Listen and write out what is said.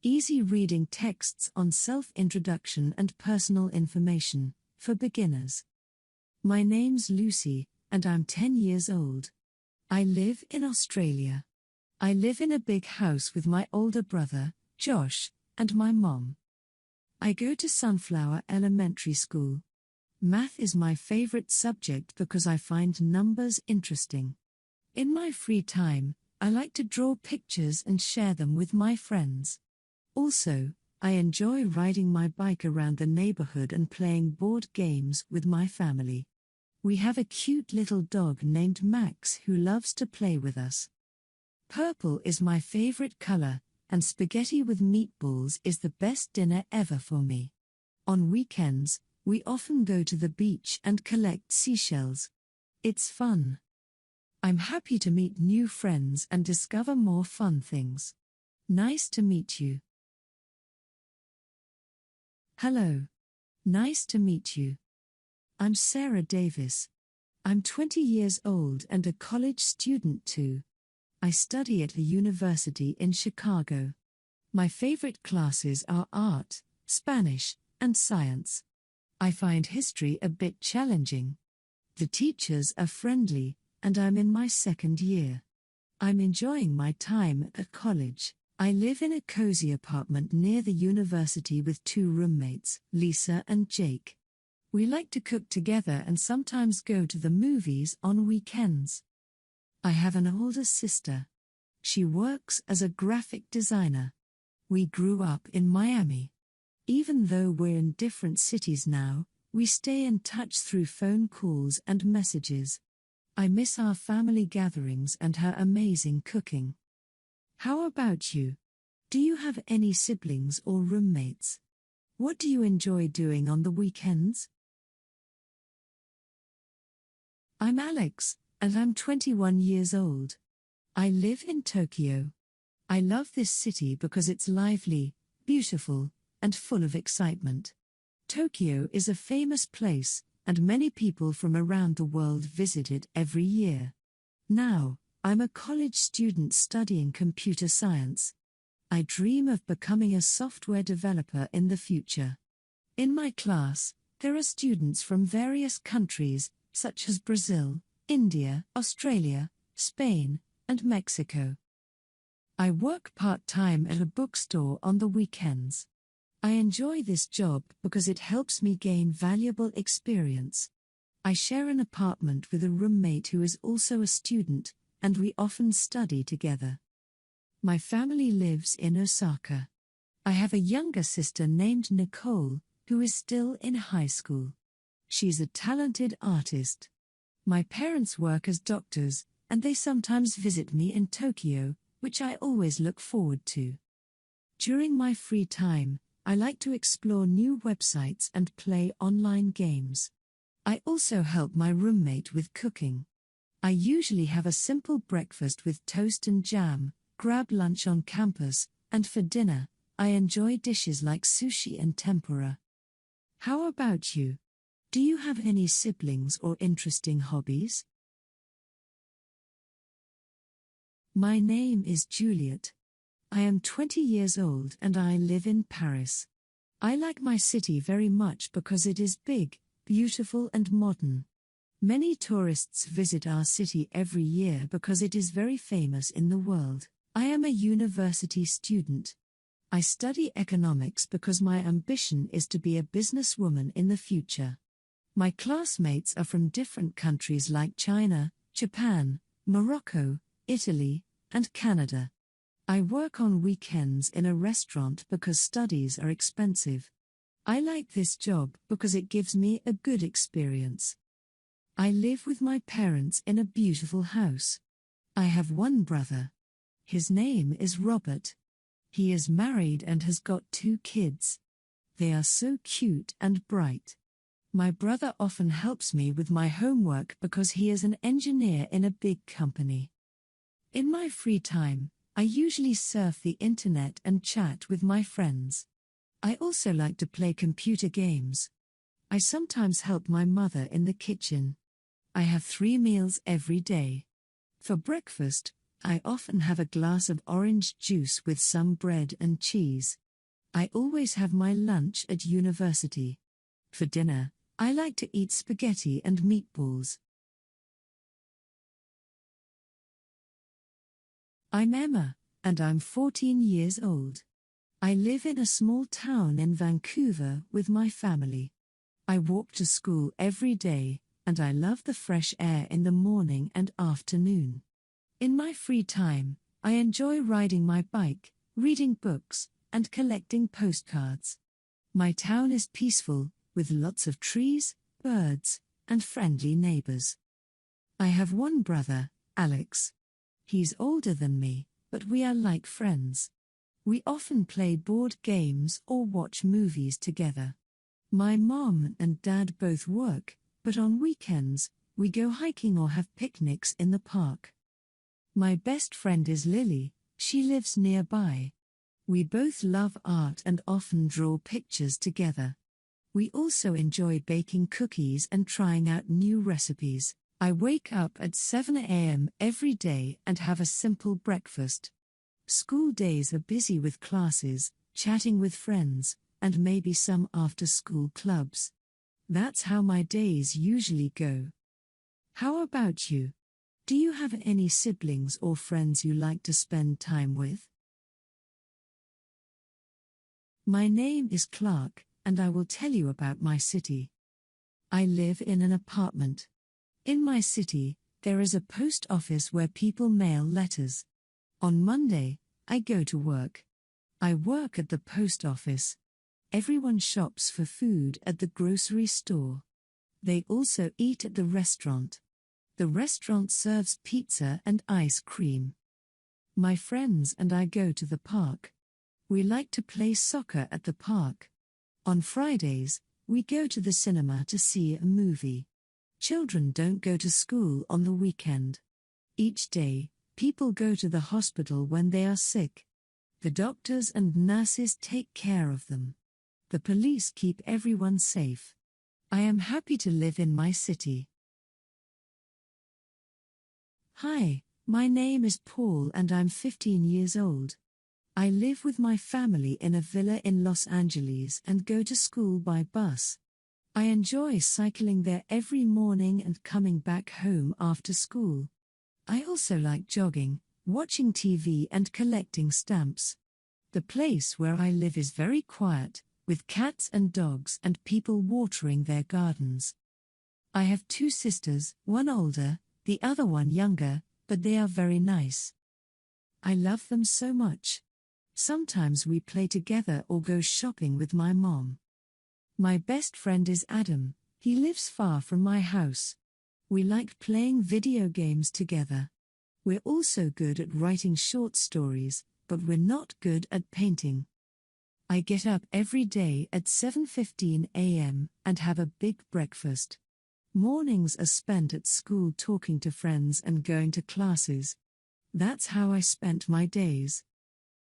Easy reading texts on self-introduction and personal information, for beginners. My name's Lucy, and I'm 10 years old. I live in Australia. I live in a big house with my older brother, Josh, and my mom. I go to Sunflower Elementary School. Math is my favorite subject because I find numbers interesting. In my free time, I like to draw pictures and share them with my friends. Also, I enjoy riding my bike around the neighborhood and playing board games with my family. We have a cute little dog named Max who loves to play with us. Purple is my favorite color, and spaghetti with meatballs is the best dinner ever for me. On weekends, we often go to the beach and collect seashells. It's fun. I'm happy to meet new friends and discover more fun things. Nice to meet you. Hello. Nice to meet you. I'm Sarah Davis. I'm 20 years old and a college student too. I study at a university in Chicago. My favorite classes are art, Spanish, and science. I find history a bit challenging. The teachers are friendly, and I'm in my second year. I'm enjoying my time at college. I live in a cozy apartment near the university with 2 roommates, Lisa and Jake. We like to cook together and sometimes go to the movies on weekends. I have an older sister. She works as a graphic designer. We grew up in Miami. Even though we're in different cities now, we stay in touch through phone calls and messages. I miss our family gatherings and her amazing cooking. How about you? Do you have any siblings or roommates? What do you enjoy doing on the weekends? I'm Alex, and I'm 21 years old. I live in Tokyo. I love this city because it's lively, beautiful, and full of excitement. Tokyo is a famous place, and many people from around the world visit it every year. Now, I'm a college student studying computer science. I dream of becoming a software developer in the future. In my class, there are students from various countries, such as Brazil, India, Australia, Spain, and Mexico. I work part-time at a bookstore on the weekends. I enjoy this job because it helps me gain valuable experience. I share an apartment with a roommate who is also a student, and we often study together. My family lives in Osaka. I have a younger sister named Nicole, who is still in high school. She's a talented artist. My parents work as doctors, and they sometimes visit me in Tokyo, which I always look forward to. During my free time, I like to explore new websites and play online games. I also help my roommate with cooking. I usually have a simple breakfast with toast and jam, grab lunch on campus, and for dinner, I enjoy dishes like sushi and tempura. How about you? Do you have any siblings or interesting hobbies? My name is Juliet. I am 20 years old and I live in Paris. I like my city very much because it is big, beautiful and modern. Many tourists visit our city every year because it is very famous in the world. I am a university student. I study economics because my ambition is to be a businesswoman in the future. My classmates are from different countries like China, Japan, Morocco, Italy, and Canada. I work on weekends in a restaurant because studies are expensive. I like this job because it gives me a good experience. I live with my parents in a beautiful house. I have one brother. His name is Robert. He is married and has got 2 kids. They are so cute and bright. My brother often helps me with my homework because he is an engineer in a big company. In my free time, I usually surf the internet and chat with my friends. I also like to play computer games. I sometimes help my mother in the kitchen. I have 3 meals every day. For breakfast, I often have a glass of orange juice with some bread and cheese. I always have my lunch at university. For dinner, I like to eat spaghetti and meatballs. I'm Emma, and I'm 14 years old. I live in a small town in Vancouver with my family. I walk to school every day, and I love the fresh air in the morning and afternoon. In my free time, I enjoy riding my bike, reading books, and collecting postcards. My town is peaceful, with lots of trees, birds, and friendly neighbors. I have one brother, Alex. He's older than me, but we are like friends. We often play board games or watch movies together. My mom and dad both work, but on weekends, we go hiking or have picnics in the park. My best friend is Lily. She lives nearby. We both love art and often draw pictures together. We also enjoy baking cookies and trying out new recipes. I wake up at 7 a.m. every day and have a simple breakfast. School days are busy with classes, chatting with friends, and maybe some after-school clubs. That's how my days usually go. How about you? Do you have any siblings or friends you like to spend time with? My name is Clark, and I will tell you about my city. I live in an apartment. In my city, there is a post office where people mail letters. On Monday, I go to work. I work at the post office. Everyone shops for food at the grocery store. They also eat at the restaurant. The restaurant serves pizza and ice cream. My friends and I go to the park. We like to play soccer at the park. On Fridays, we go to the cinema to see a movie. Children don't go to school on the weekend. Each day, people go to the hospital when they are sick. The doctors and nurses take care of them. The police keep everyone safe. I am happy to live in my city. Hi, my name is Paul and I'm 15 years old. I live with my family in a villa in Los Angeles and go to school by bus. I enjoy cycling there every morning and coming back home after school. I also like jogging, watching TV and collecting stamps. The place where I live is very quiet, with cats and dogs and people watering their gardens. I have 2 sisters, one older, the other one younger, but they are very nice. I love them so much. Sometimes we play together or go shopping with my mom. My best friend is Adam. He lives far from my house. We like playing video games together. We're also good at writing short stories, but we're not good at painting. I get up every day at 7:15 a.m. and have a big breakfast. Mornings are spent at school talking to friends and going to classes. That's how I spent my days.